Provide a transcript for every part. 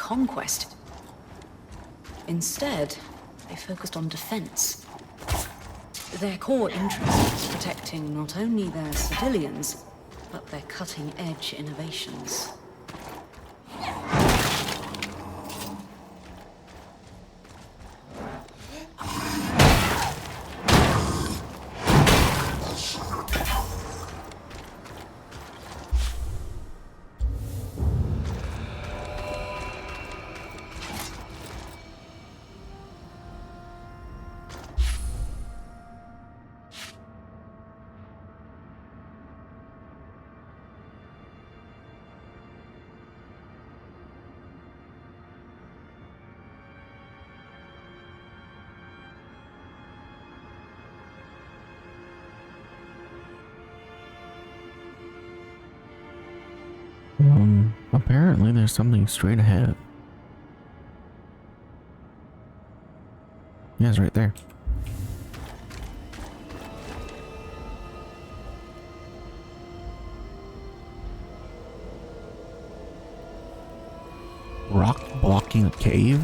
conquest. Instead, they focused on defense. Their core interest was protecting not only their civilians, but their cutting-edge innovations. Apparently there's something straight ahead. Yeah, it's right there. Rock blocking a cave?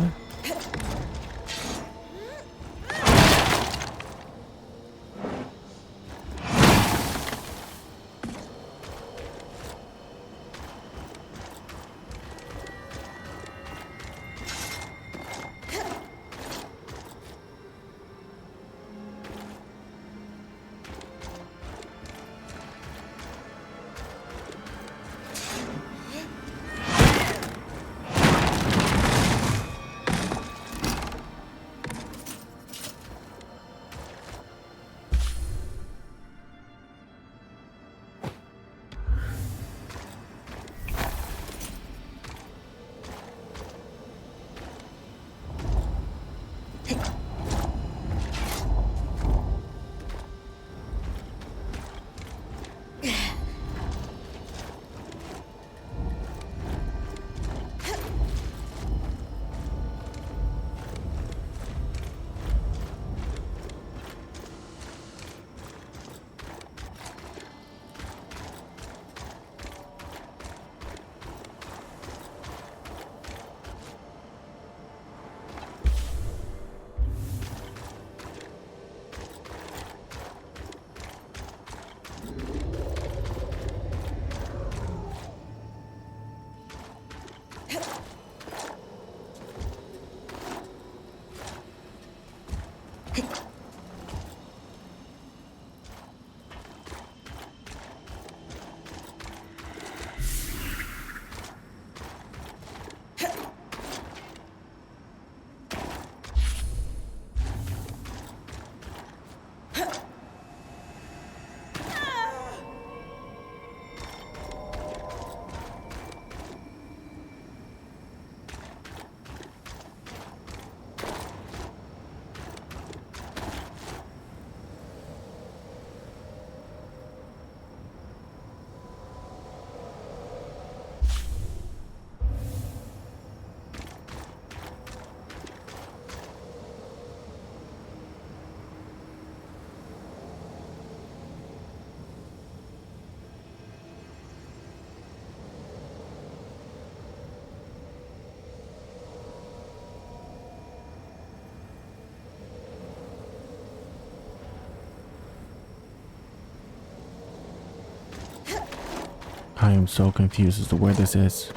I am so confused as to where this is.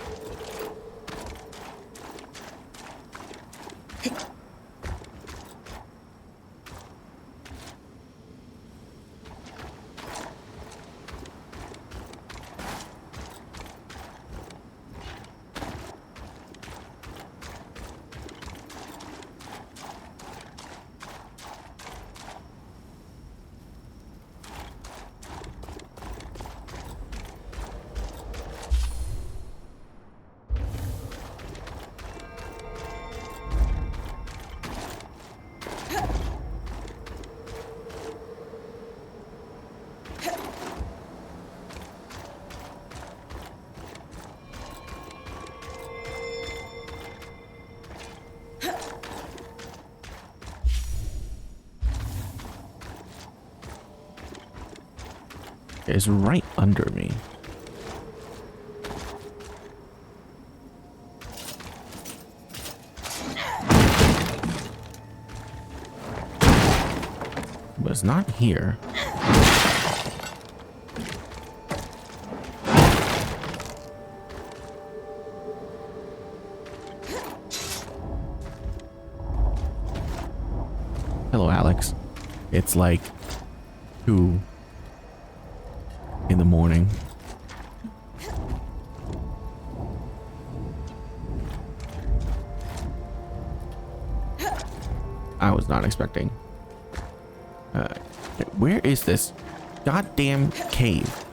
It's right under me. was not here. Hello, Alex. It's like 2 in the morning. I was not expecting. Where is this goddamn cave?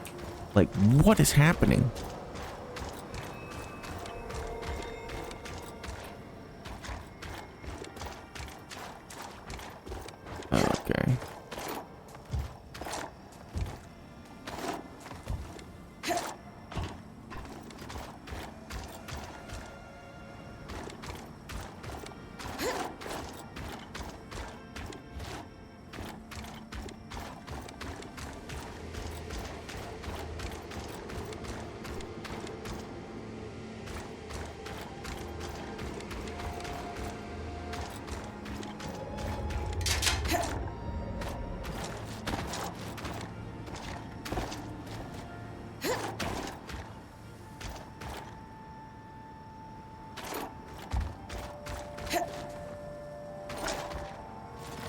Like, what is happening? Okay.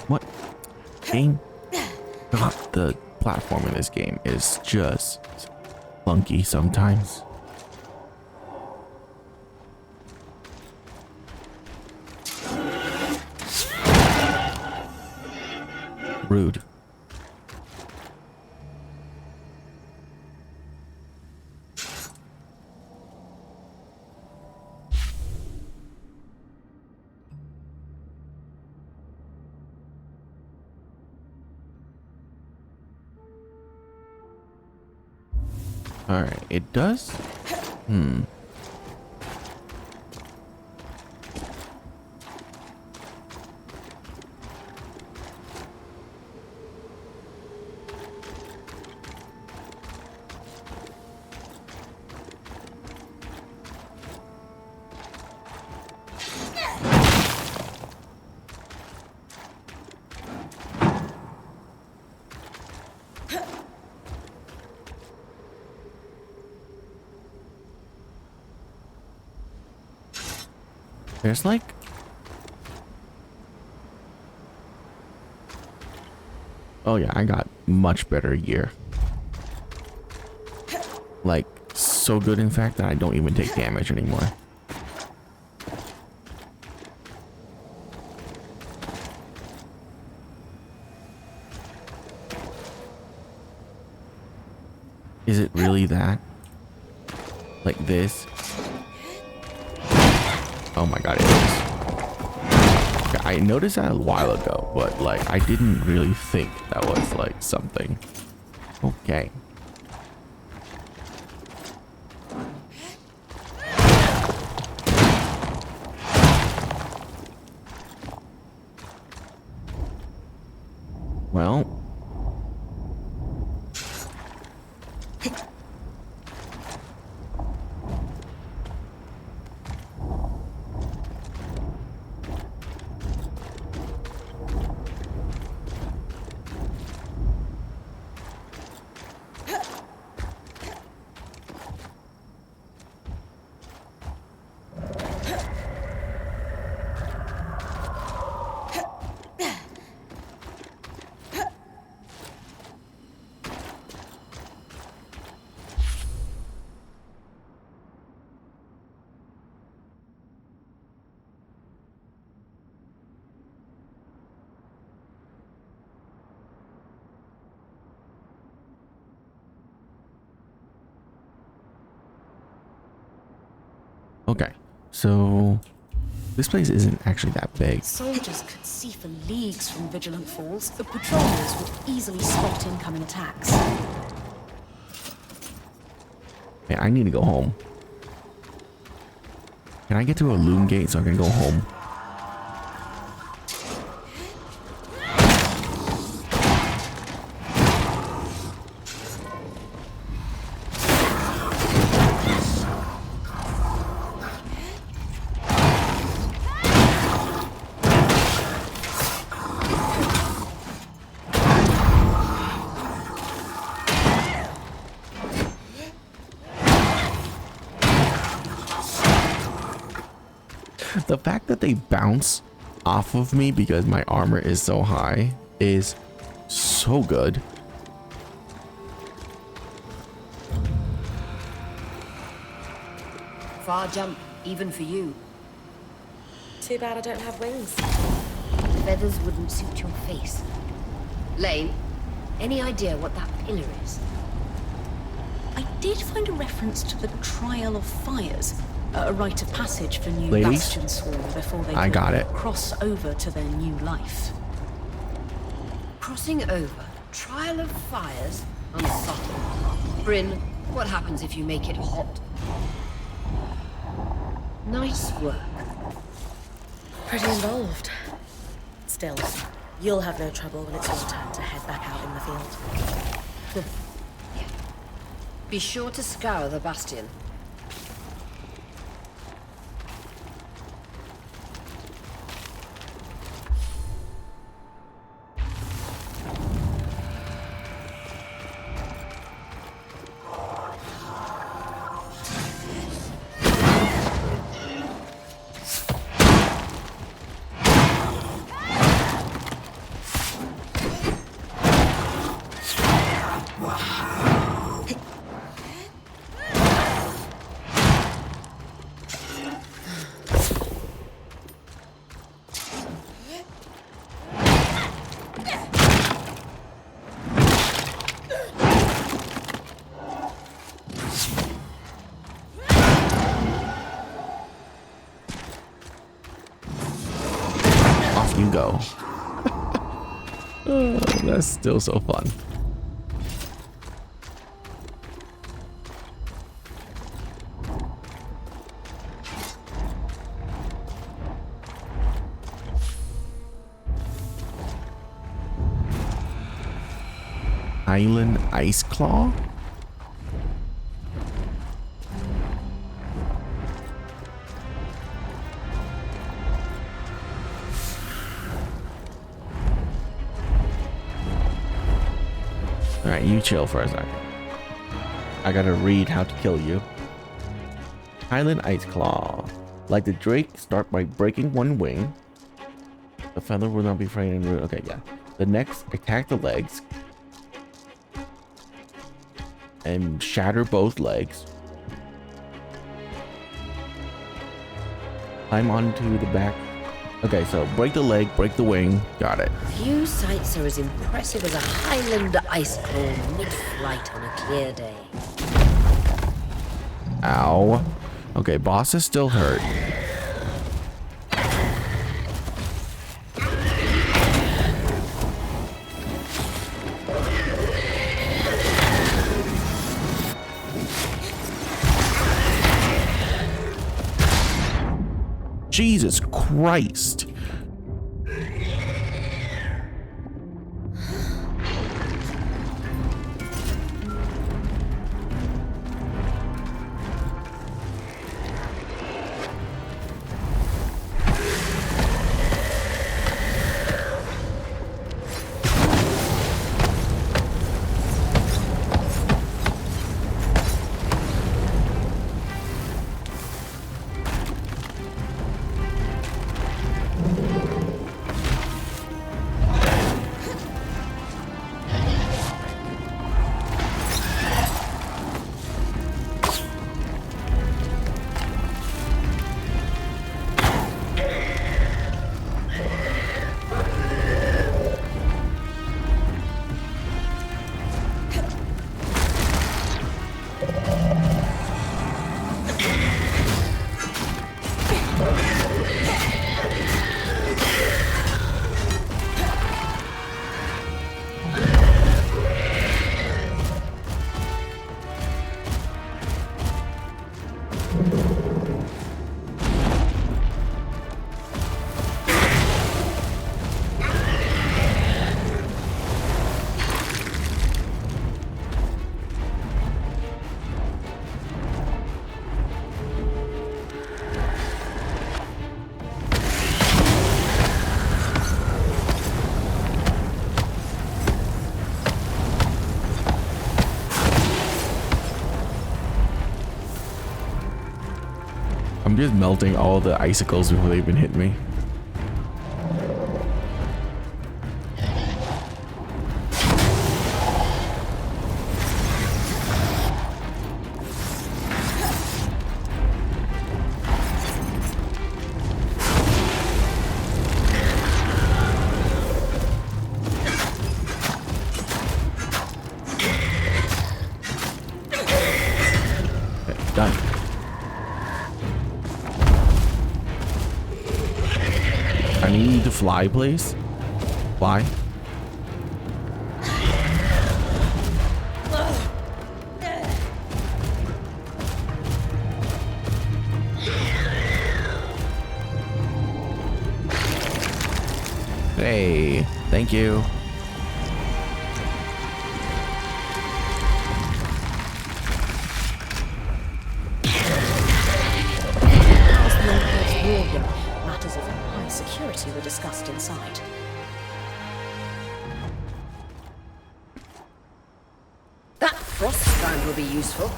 What? Game? God, the platform in this game is just funky sometimes. Rude. All right, it does. There's like... Oh yeah, I got much better gear. Like, so good in fact that I don't even take damage anymore. Is it really that? Like this? Oh my god, it is. Okay, I noticed that a while ago, but like I didn't really think that was like something. Okay. Well. Okay, so this place isn't actually that big. Soldiers could see for leagues from vigilant falls. The patrollers would easily spot incoming attacks. Man, I need to go home. Can I get to a loom gate so I can go home? The fact that they bounce off of me because my armor is so high is so good. Far jump, even for you. Too bad I don't have wings. Feathers wouldn't suit your face. Lane, any idea what that pillar is? I did find a reference to the Trial of Fires, a rite of passage for new Ladies, Bastion Sworn before they I got it. cross over to their new life. Crossing over. Trial of Fires? Unsubtle. Bryn, what happens if you make it hot? Nice work. Pretty involved. Still, you'll have no trouble when it's your turn to head back out in the field. Be sure to scour the bastion. You go. Oh, that's still so fun. Island Ice Claw? Alright, you chill for a second. I gotta read how to kill you. Highland Ice Claw. Like the drake, start by breaking one wing. The feather will not be frightened. Okay, yeah. The next, attack the legs. And shatter both legs. Climb onto the back. Okay, so break the leg, break the wing. Got it. Few sights are as impressive as a Highland ice claw mid-flight on a clear day. Ow. Okay, boss is still hurt. Jesus Christ. I'm just melting all the icicles before they even hit me. Done. I need you to fly, please. Fly. Hey, thank you. Matters of high security were discussed inside. That frost strand will be useful.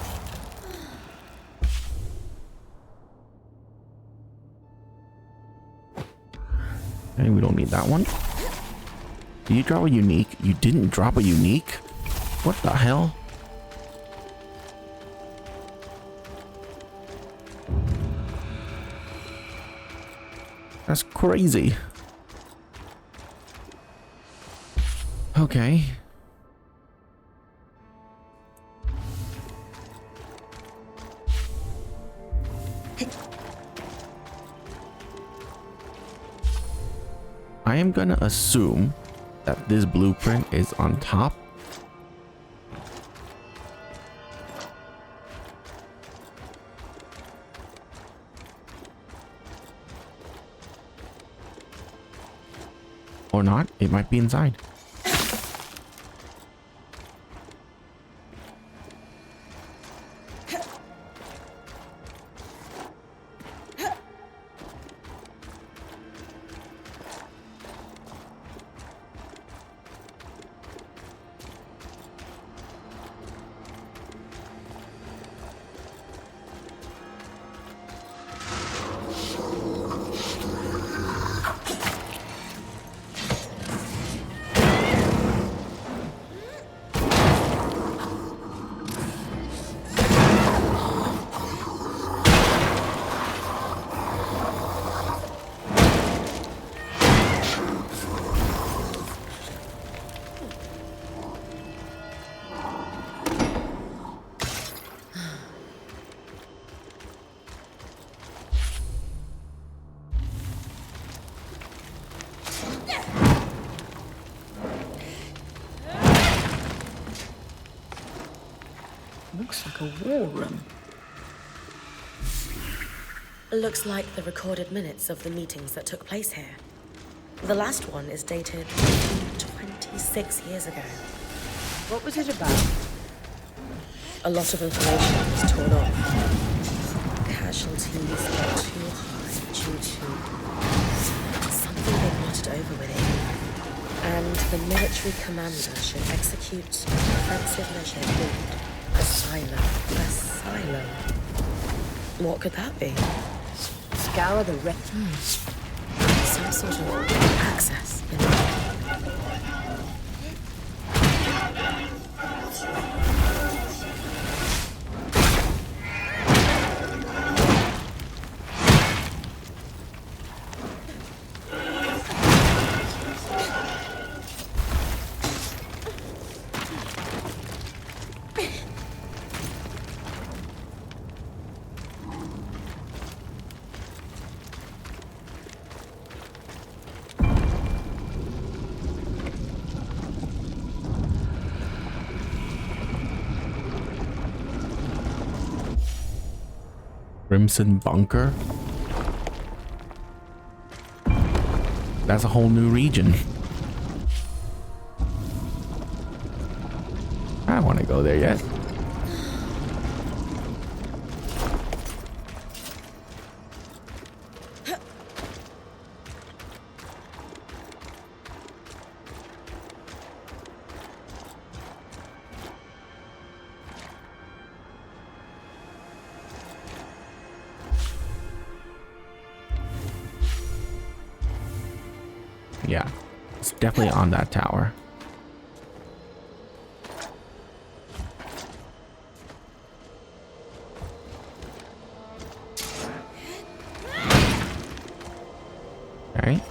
Okay, we don't need that one. Did you drop a unique? You didn't drop a unique? What the hell? That's crazy. Okay. I am gonna assume that this blueprint is on top. Or not, it might be inside. Looks like a war room. Looks like the recorded minutes of the meetings that took place here. The last one is dated 26 years ago. What was it about? A lot of information was torn off. Casualties were too high due to something they plotted over with it. And the military commander should execute an offensive measure called Asylum. Asylum. What could that be? Scour the wreck. Some sort of access, you know? Crimson Bunker? That's a whole new region. I don't want to go there yet. Yeah, it's definitely on that tower. Okay.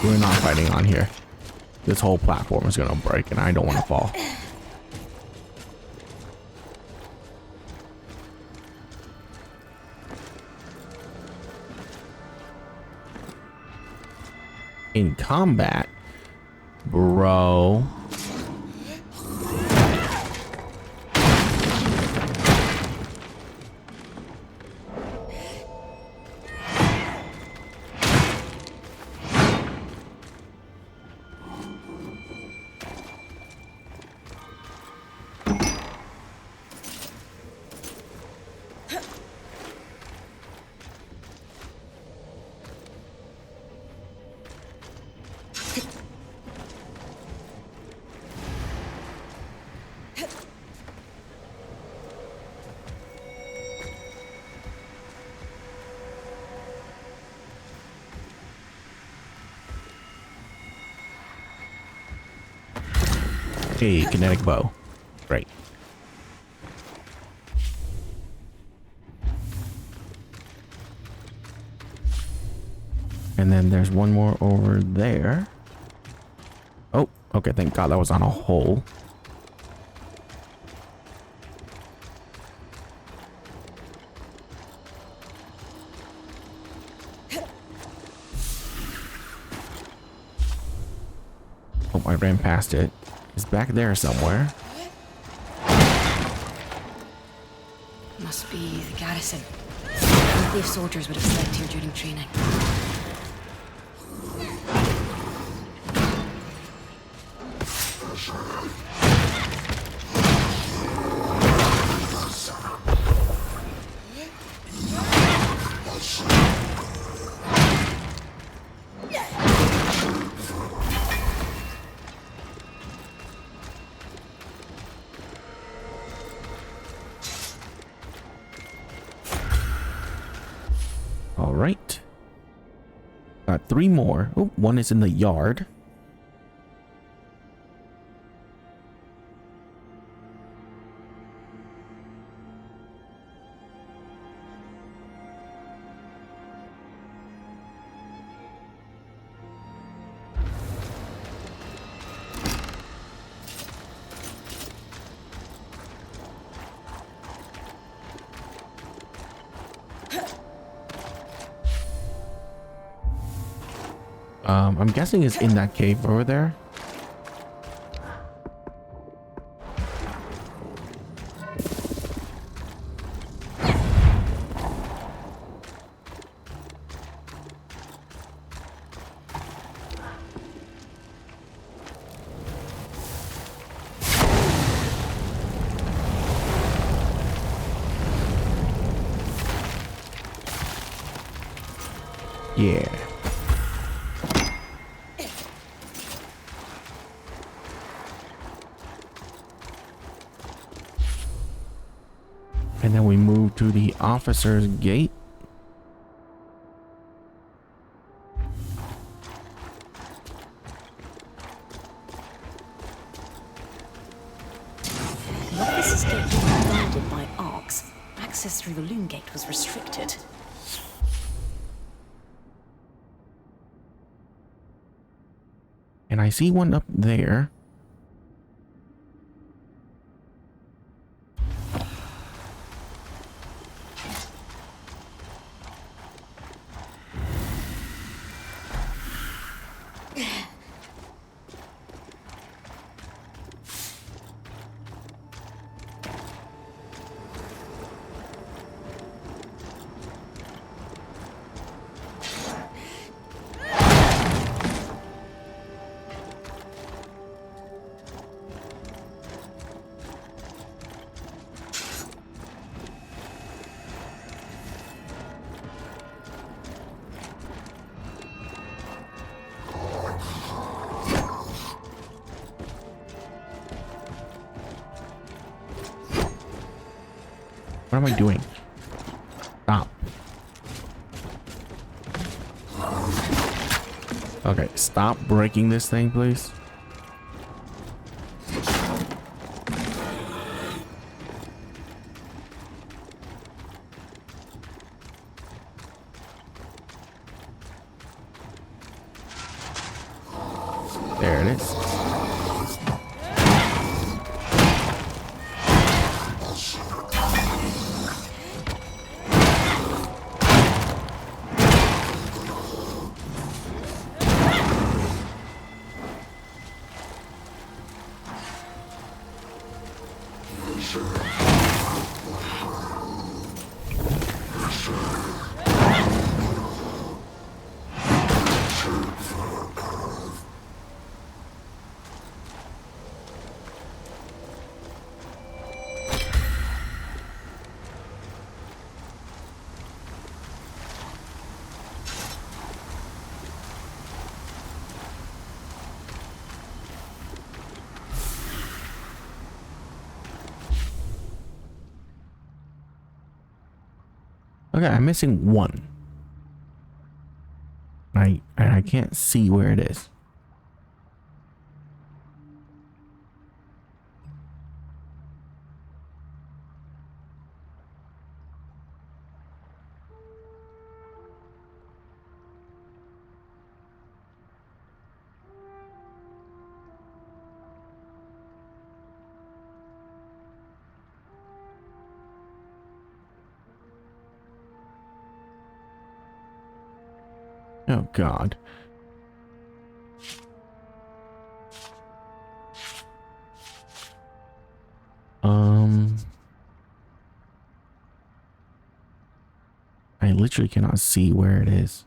We're not fighting on here. This whole platform is gonna break and I don't want to fall. In combat, bro. Hey, kinetic bow. Great. And then there's one more over there. Oh, okay, thank God that was on a hole. Oh, I ran past it. It's back there somewhere. Must be the garrison. Plenty of soldiers would have slept here during training. All right. Got 3 more. Oh, one is in the yard. I'm guessing it's in that cave over there. Yeah. And then we move to the officer's gate. The officer's gate was guarded by arcs. Access through the loom gate was restricted. And I see one up there. am I doing? Stop. Okay, stop breaking this thing, please. There it is. Okay, I'm missing one. I can't see where it is. Oh God. I literally cannot see where it is.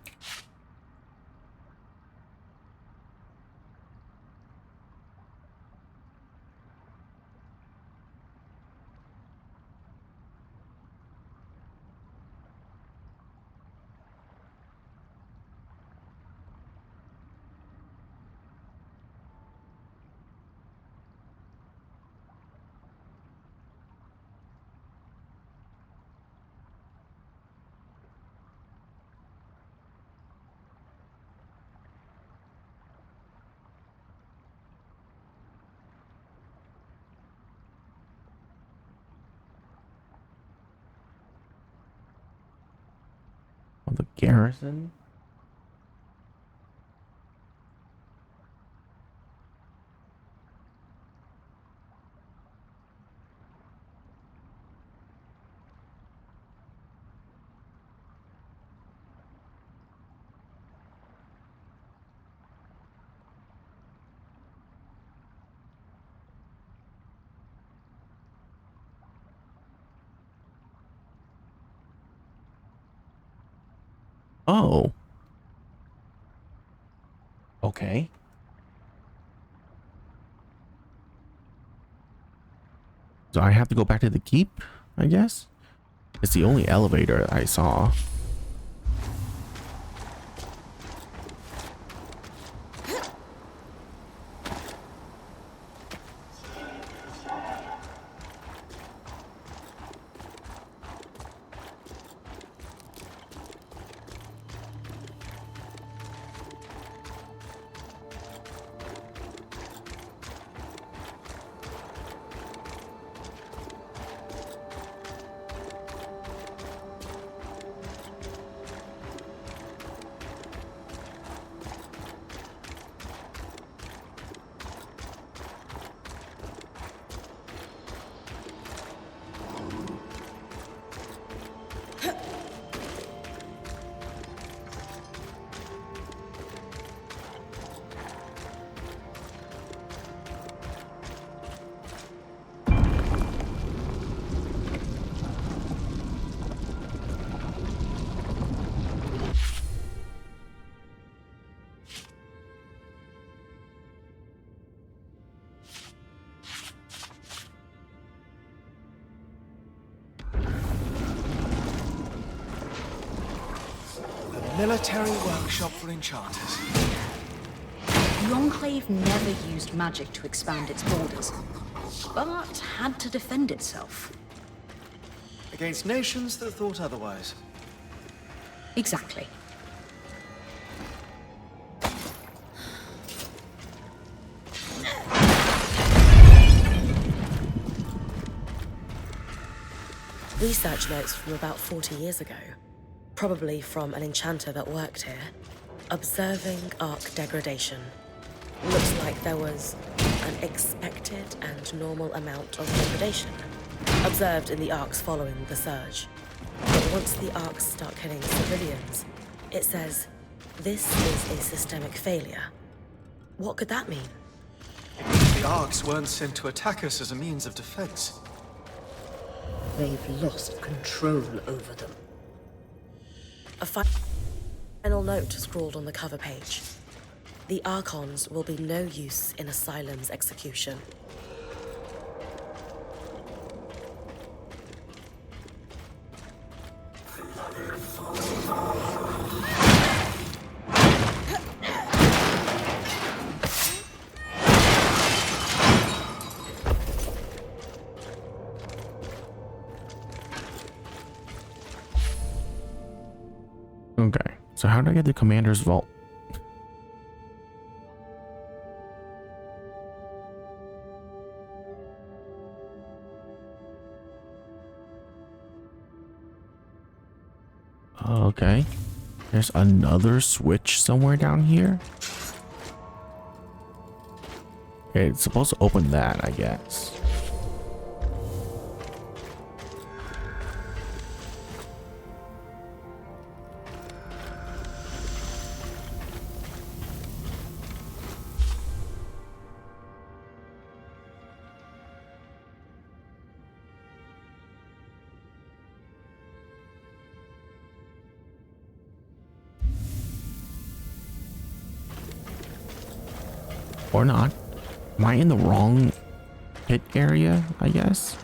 The garrison. Oh. Okay. So I have to go back to the keep, I guess? It's the only elevator I saw. Military workshop for enchanters. The Enclave never used magic to expand its borders, but had to defend itself. against nations that thought otherwise. Exactly. Research notes from about 40 years ago, probably from an enchanter that worked here, observing Ark degradation. Looks like there was an expected and normal amount of degradation observed in the Arks following the surge. But once the Arks start killing civilians, it says, this is a systemic failure. What could that mean? The Arks weren't sent to attack us as a means of defense. They've lost control over them. A final note scrawled on the cover page. The Archons will be no use in Asylum's execution. Okay, so how do I get the commander's vault? Okay, there's another switch somewhere down here. Okay, it's supposed to open that, I guess. Or not. Am I in the wrong pit area, I guess?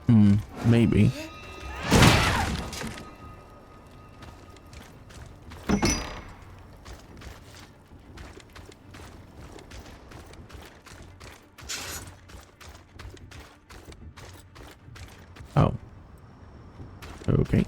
Maybe. Oh. Okay.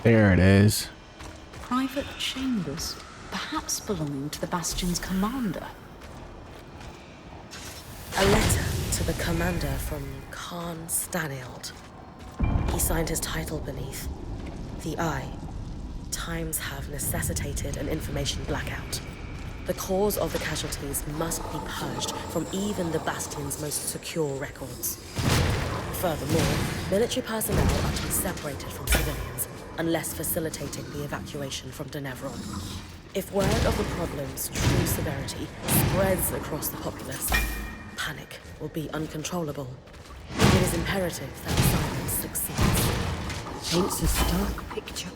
There it is. Private chambers, perhaps belonging to the Bastion's commander. A letter to the commander from Khan Stanield. He signed his title beneath. The Eye. Times have necessitated an information blackout. The cause of the casualties must be purged from even the Bastion's most secure records. Furthermore, military personnel are to be separated from civilians, unless facilitating the evacuation from Denevron. If word of the problem's true severity spreads across the populace, panic will be uncontrollable. It is imperative that silence succeeds. Paints a stark picture.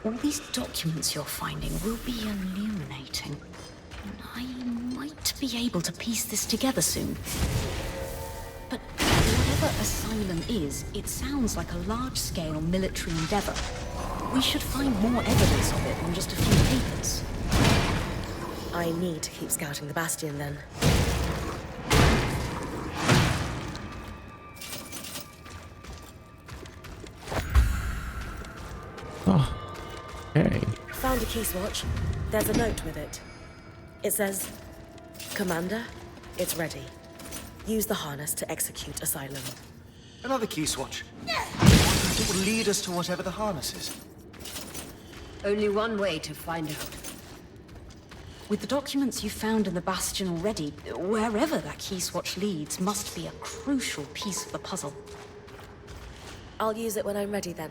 All these documents you're finding will be illuminating. I might be able to piece this together soon. But whatever Asylum is, it sounds like a large-scale military endeavor. We should find more evidence of it than just a few papers. I need to keep scouting the Bastion then. Oh. Hey. Found a key swatch. There's a note with it. It says, Commander, it's ready. Use the harness to execute Asylum. Another key swatch. It will lead us to whatever the harness is. Only one way to find out. With the documents you found in the Bastion already, wherever that key swatch leads must be a crucial piece of the puzzle. I'll use it when I'm ready then.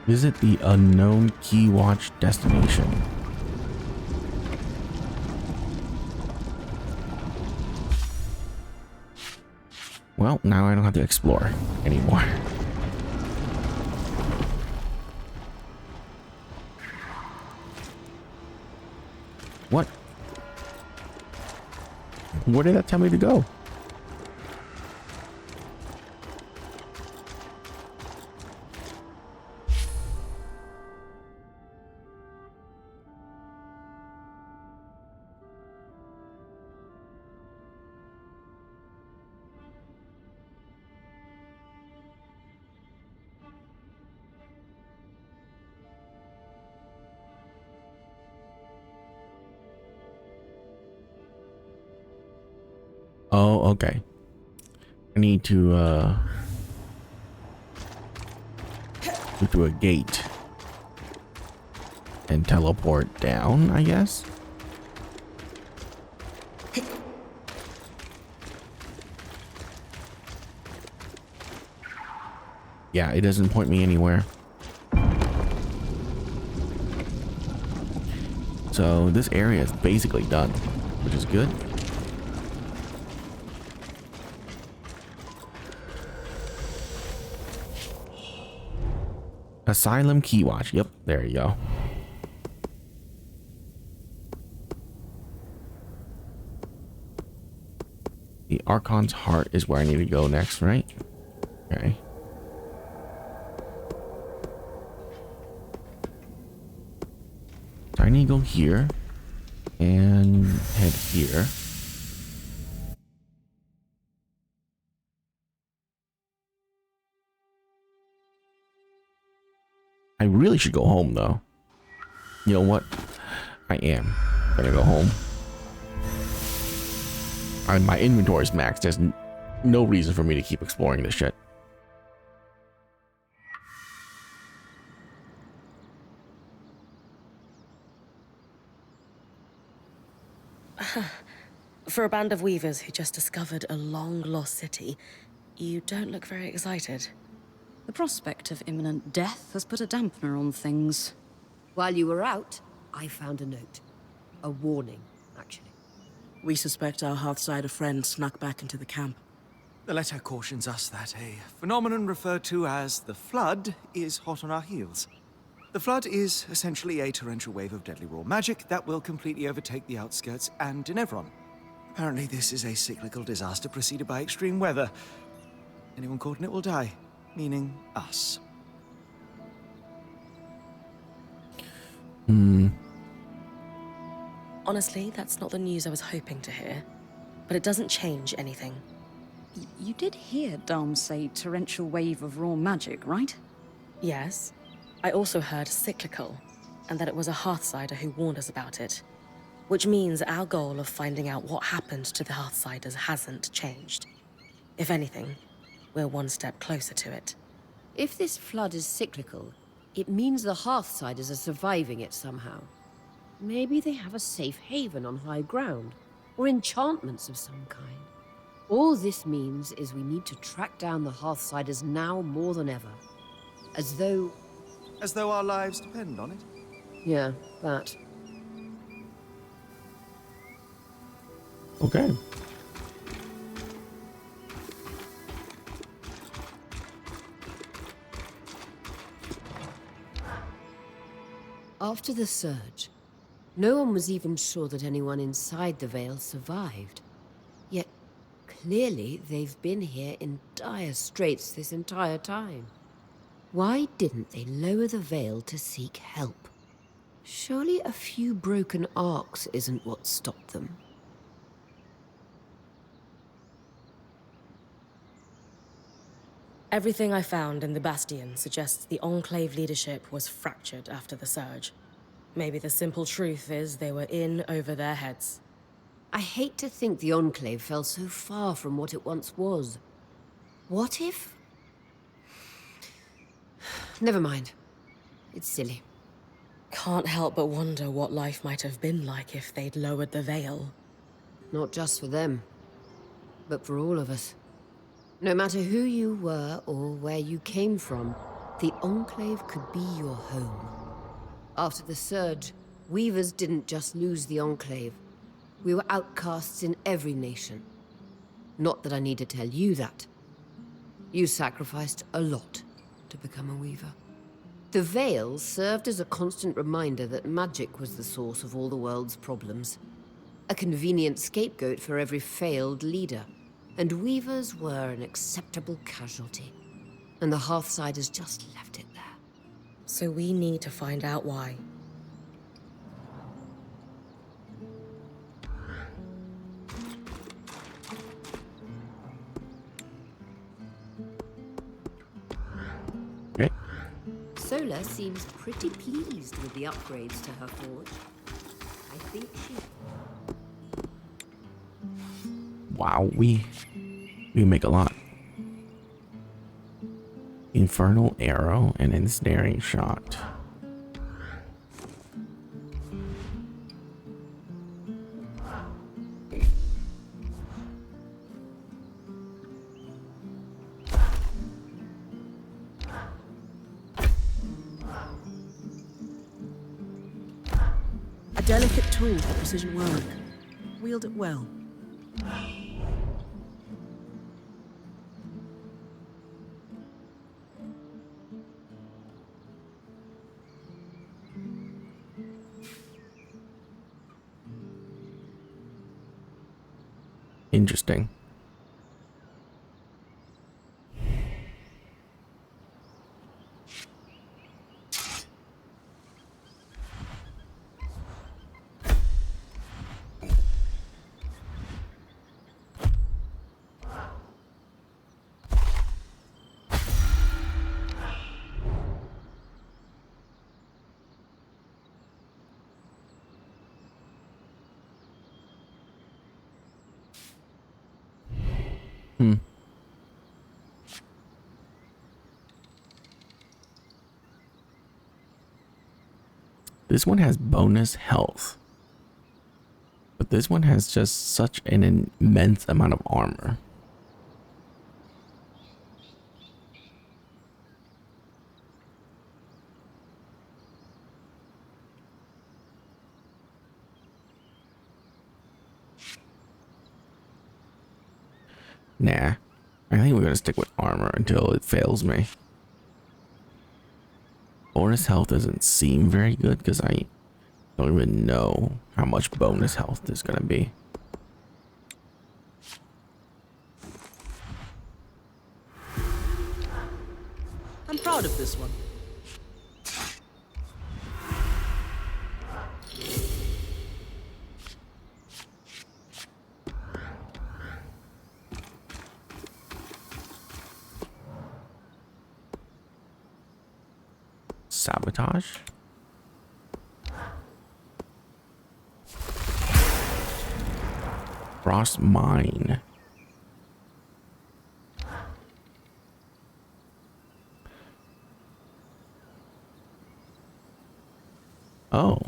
Visit the unknown key watch destination. Well, now I don't have to explore anymore. What? Where did that tell me to go? Oh, okay. I need to go through a gate and teleport down, I guess. Yeah, it doesn't point me anywhere. So this area is basically done, which is good. Asylum key watch. Yep, there you go. The Archon's heart is where I need to go next, right? Okay. So I need to go here and head here. I really should go home though. You know what? I am gonna go home. My inventory is maxed. There's no reason for me to keep exploring this shit. For a band of weavers who just discovered a long-lost city, you don't look very excited. The prospect of imminent death has put a dampener on things. While you were out, I found a note. A warning, actually. We suspect our Hearthsider friend snuck back into the camp. The letter cautions us that a phenomenon referred to as the Flood is hot on our heels. The Flood is essentially a torrential wave of deadly raw magic that will completely overtake the outskirts and Denevron. Apparently this is a cyclical disaster preceded by extreme weather. Anyone caught in it will die, meaning us. Honestly, that's not the news I was hoping to hear. But it doesn't change anything. You did hear Dom say torrential wave of raw magic, right? Yes. I also heard cyclical, and that it was a Hearthsider who warned us about it. Which means our goal of finding out what happened to the Hearthsiders hasn't changed. If anything, we're one step closer to it. If this flood is cyclical, it means the Hearthsiders are surviving it somehow. Maybe they have a safe haven on high ground, or enchantments of some kind. All this means is we need to track down the Hearthsiders now more than ever. As though Our lives depend on it. Yeah, that. Okay. After the surge, no one was even sure that anyone inside the Vale survived. Yet, clearly they've been here in dire straits this entire time. Why didn't they lower the Veil to seek help? Surely a few broken arcs isn't what stopped them. Everything I found in the Bastion suggests the Enclave leadership was fractured after the surge. Maybe the simple truth is they were in over their heads. I hate to think the Enclave fell so far from what it once was. What if... Never mind. It's silly. Can't help but wonder what life might have been like if they'd lowered the veil. Not just for them, but for all of us. No matter who you were or where you came from, the Enclave could be your home. After the surge, Weavers didn't just lose the Enclave. We were outcasts in every nation. Not that I need to tell you that. You sacrificed a lot to become a Weaver. The Veil served as a constant reminder that magic was the source of all the world's problems. A convenient scapegoat for every failed leader. And Weavers were an acceptable casualty. And the Hearthsiders just left it there. So we need to find out why. Okay. Sola seems pretty pleased with the upgrades to her forge. I think she... Wow, we make a lot. Infernal arrow and ensnaring shot. A delicate tool for precision work. Wield it well. Interesting. This one has bonus health, but but this one has just such an immense amount of armor. Nah, I think we're gonna stick with armor until it fails me. Bonus health doesn't seem very good because I don't even know how much bonus health is gonna be. I'm proud of this one. Sabotage? Frost mine. Oh.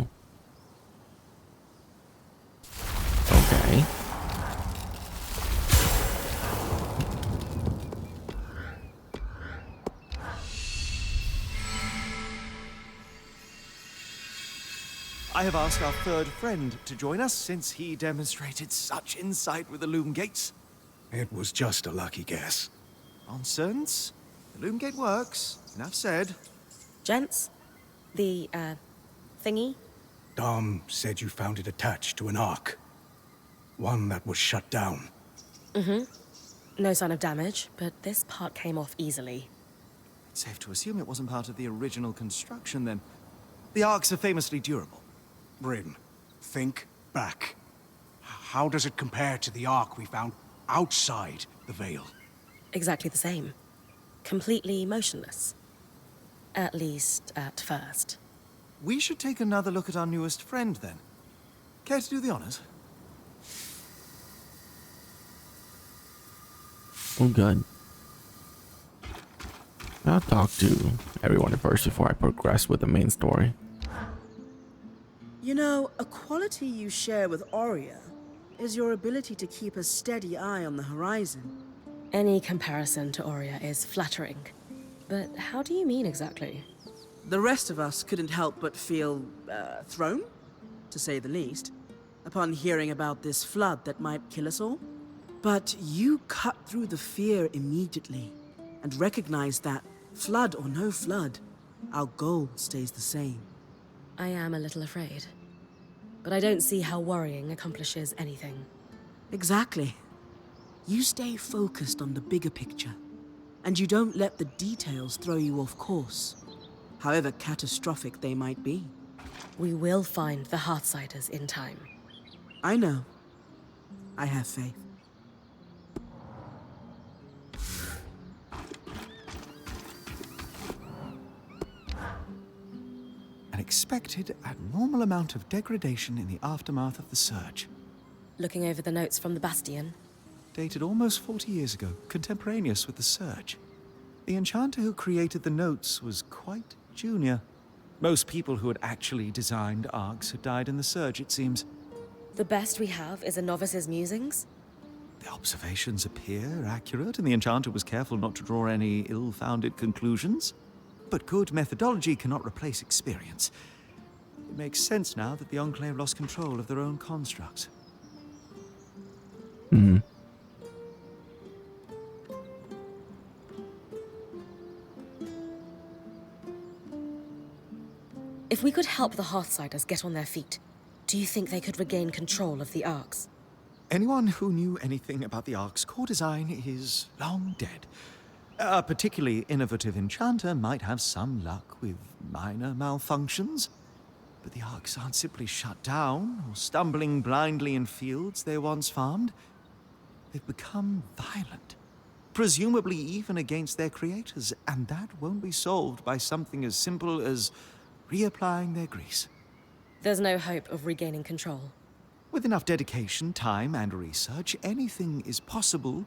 Okay. I have asked our third friend to join us since he demonstrated such insight with the Loom Gates. It was just a lucky guess. Nonsense. The Loom Gate works. Enough said. Gents, the, thingy? Dom said you found it attached to an ark. One that was shut down. No sign of damage, but this part came off easily. It's safe to assume it wasn't part of the original construction then. The arcs are famously durable. Bryn, think back. How does it compare to the ark we found outside the Veil? Exactly the same. Completely motionless. At least, at first. We should take another look at our newest friend then. Care to do the honors? Oh, good. I'll talk to everyone first before I progress with the main story. You know, a quality you share with Aurea is your ability to keep a steady eye on the horizon. Any comparison to Aurea is flattering. But how do you mean exactly? The rest of us couldn't help but feel, thrown, to say the least, upon hearing about this flood that might kill us all. But you cut through the fear immediately and recognized that, flood or no flood, our goal stays the same. I am a little afraid. But I don't see how worrying accomplishes anything. Exactly. You stay focused on the bigger picture, and you don't let the details throw you off course, however catastrophic they might be. We will find the Hearthsiders in time. I know. I have faith. An expected abnormal amount of degradation in the aftermath of the surge. Looking over the notes from the Bastion, Dated almost 40 years ago, contemporaneous with the surge. The enchanter who created the notes was quite junior. Most people who had actually designed arcs had died in the surge, it seems. the best we have is a novice's musings? The observations appear accurate, and the enchanter was careful not to draw any ill-founded conclusions. But good methodology cannot replace experience. It makes sense now that the Enclave lost control of their own constructs. If we could help the Hearthsiders get on their feet, do you think they could regain control of the arcs? Anyone who knew anything about the Ark's core design is long dead. A particularly innovative enchanter might have some luck with minor malfunctions, but the Arks aren't simply shut down or stumbling blindly in fields they once farmed. They've become violent, presumably even against their creators, and that won't be solved by something as simple as reapplying their grease. There's no hope of regaining control. With enough dedication, time, and research, anything is possible,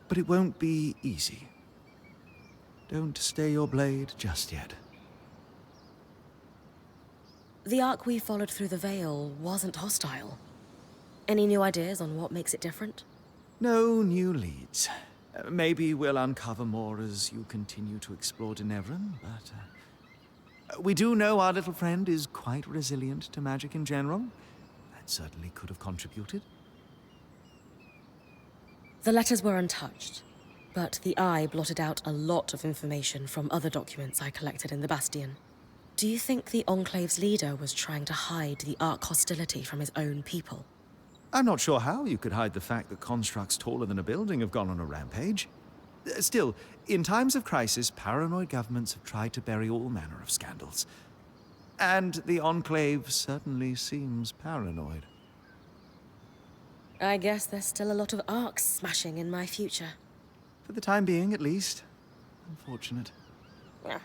but it won't be easy. Don't stay your blade just yet. The arc we followed through the Veil wasn't hostile. Any new ideas on what makes it different? No new leads. Maybe we'll uncover more as you continue to explore Denevran, but we do know our little friend is quite resilient to magic in general. That certainly could have contributed. The letters were untouched, but the Eye blotted out a lot of information from other documents I collected in the Bastion. Do you think the Enclave's leader was trying to hide the Ark hostility from his own people? I'm not sure how you could hide the fact that constructs taller than a building have gone on a rampage. Still, in times of crisis, paranoid governments have tried to bury all manner of scandals. And the Enclave certainly seems paranoid. I guess there's still a lot of Arks smashing in my future. For the time being, at least. Unfortunate. Yeah.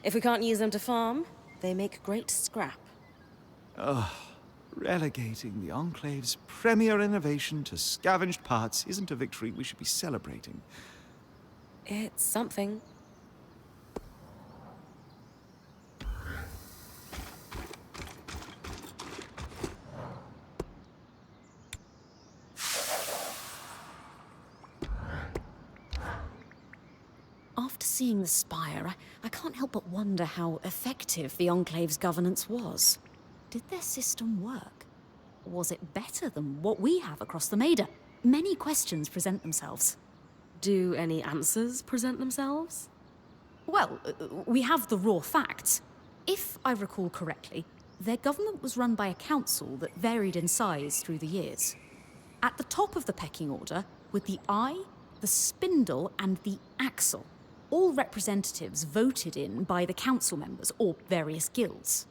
If we can't use them to farm, they make great scrap. Relegating the Enclave's premier innovation to scavenged parts isn't a victory we should be celebrating. It's something. After seeing the Spire, I can't help but wonder how effective the Enclave's governance was. Did their system work? Was it better than what we have across the Maida? Many questions present themselves. Do any answers present themselves? Well, we have the raw facts. If I recall correctly, their government was run by a council that varied in size through the years. At the top of the pecking order were the Eye, the Spindle, and the Axle, all representatives voted in by the council members or various guilds.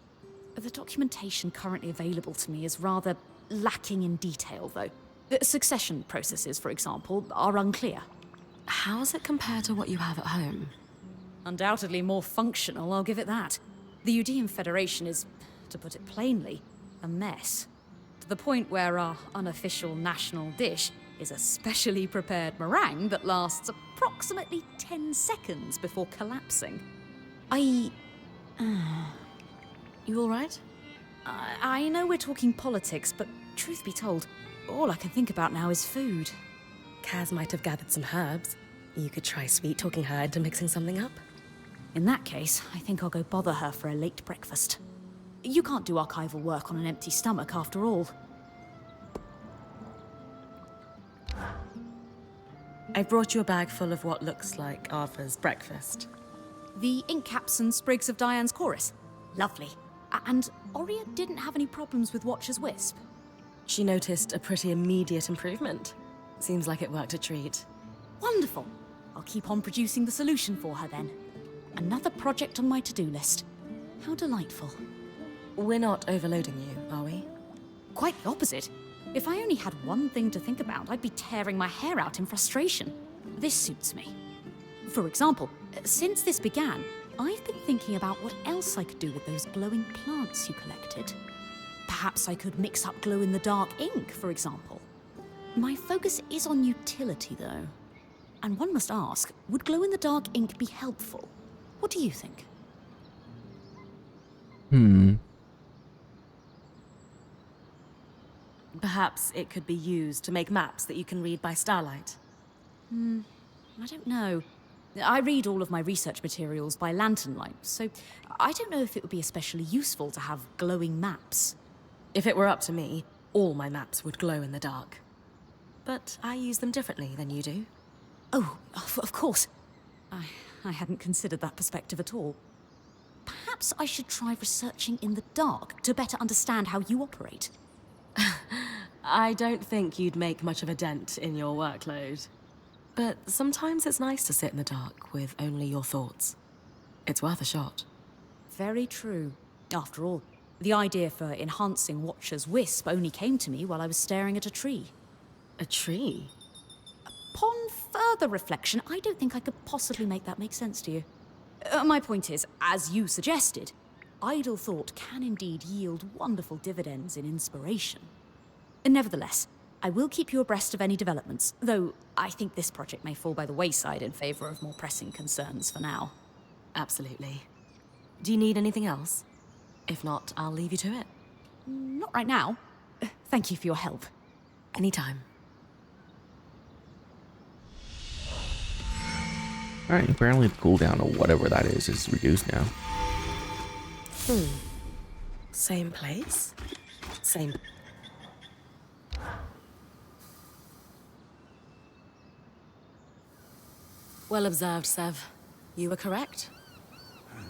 The documentation currently available to me is rather lacking in detail, though. The succession processes, for example, are unclear. How does it compare to what you have at home? Undoubtedly more functional, I'll give it that. The Udean Federation is, to put it plainly, a mess. To the point where our unofficial national dish is a specially prepared meringue that lasts approximately 10 seconds before collapsing. You all right? I know we're talking politics, but truth be told, all I can think about now is food. Kaz might have gathered some herbs. You could try sweet-talking her into mixing something up. In that case, I think I'll go bother her for a late breakfast. You can't do archival work on an empty stomach, after all. I brought you a bag full of what looks like Arthur's breakfast. The ink caps and sprigs of Diane's chorus. Lovely. And Oria didn't have any problems with Watcher's Wisp. She noticed a pretty immediate improvement. Seems like it worked a treat. Wonderful. I'll keep on producing the solution for her then. Another project on my to-do list. How delightful. We're not overloading you, are we? Quite the opposite. If I only had one thing to think about, I'd be tearing my hair out in frustration. This suits me. For example, since this began, I've been thinking about what else I could do with those glowing plants you collected. Perhaps I could mix up glow-in-the-dark ink, for example. My focus is on utility, though. And one must ask, would glow-in-the-dark ink be helpful? What do you think? Perhaps it could be used to make maps that you can read by starlight. I don't know. I read all of my research materials by lantern light, so I don't know if it would be especially useful to have glowing maps. If it were up to me, all my maps would glow in the dark. But I use them differently than you do. Oh, of course. I hadn't considered that perspective at all. Perhaps I should try researching in the dark to better understand how you operate. I don't think you'd make much of a dent in your workload. But sometimes it's nice to sit in the dark with only your thoughts. It's worth a shot. Very true. After all, the idea for enhancing Watcher's Wisp only came to me while I was staring at a tree. A tree? Upon further reflection, I don't think I could possibly make that make sense to you. My point is, as you suggested, idle thought can indeed yield wonderful dividends in inspiration. Nevertheless, I will keep you abreast of any developments, though I think this project may fall by the wayside in favor of more pressing concerns for now. Absolutely. Do you need anything else? If not, I'll leave you to it. Not right now. Thank you for your help. Anytime. Alright, apparently the cooldown or whatever that is reduced now. Same place? Same... Well observed, Sev. You were correct.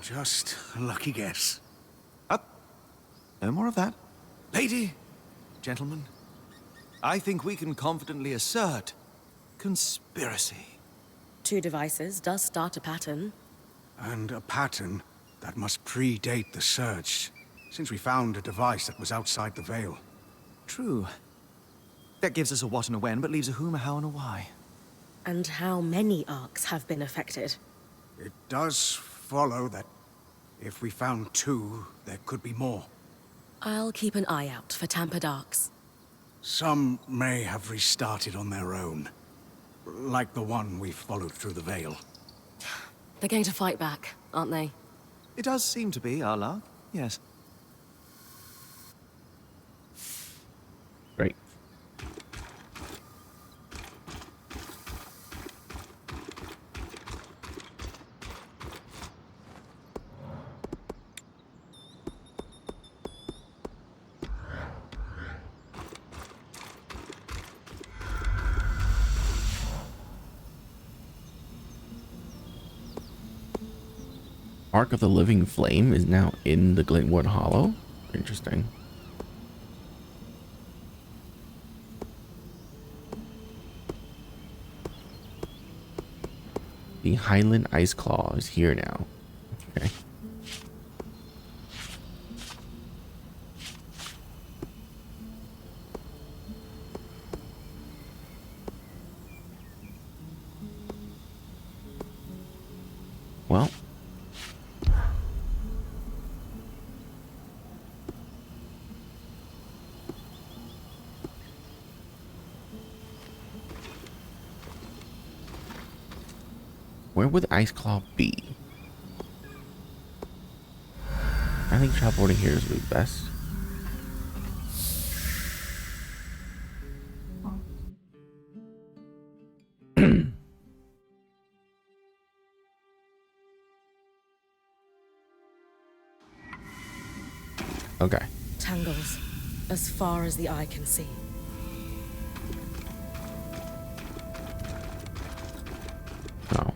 Just a lucky guess. Up. No more of that. Lady, gentlemen, I think we can confidently assert conspiracy. 2 devices does start a pattern. And a pattern that must predate the Surge, since we found a device that was outside the Veil. True. That gives us a what and a when, but leaves a whom, a how, and a why. And how many arcs have been affected? It does follow that if we found 2, there could be more. I'll keep an eye out for tampered arcs. Some may have restarted on their own, like the one we followed through the Veil. They're going to fight back, aren't they? It does seem to be our luck, yes. Great. Ark of the Living Flame is now in the Glintwood Hollow. Interesting. The Highland Ice Claw is here now. Okay. Well. Where would Ice Claw be? I think teleporting here is the best. Okay. Tangles, as far as the eye can see. Oh.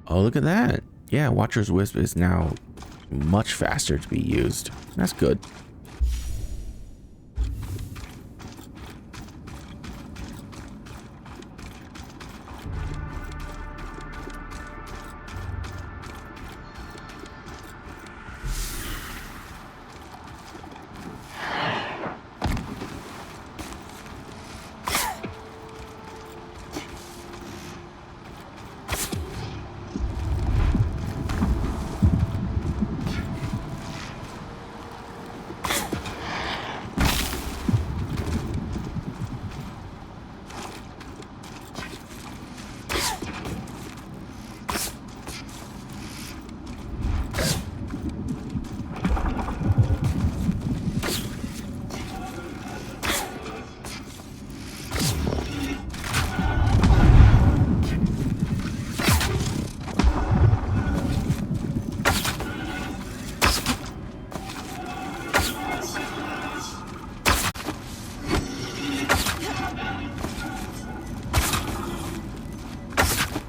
Oh, look at that. Yeah, Watcher's Wisp is now much faster to be used. That's good.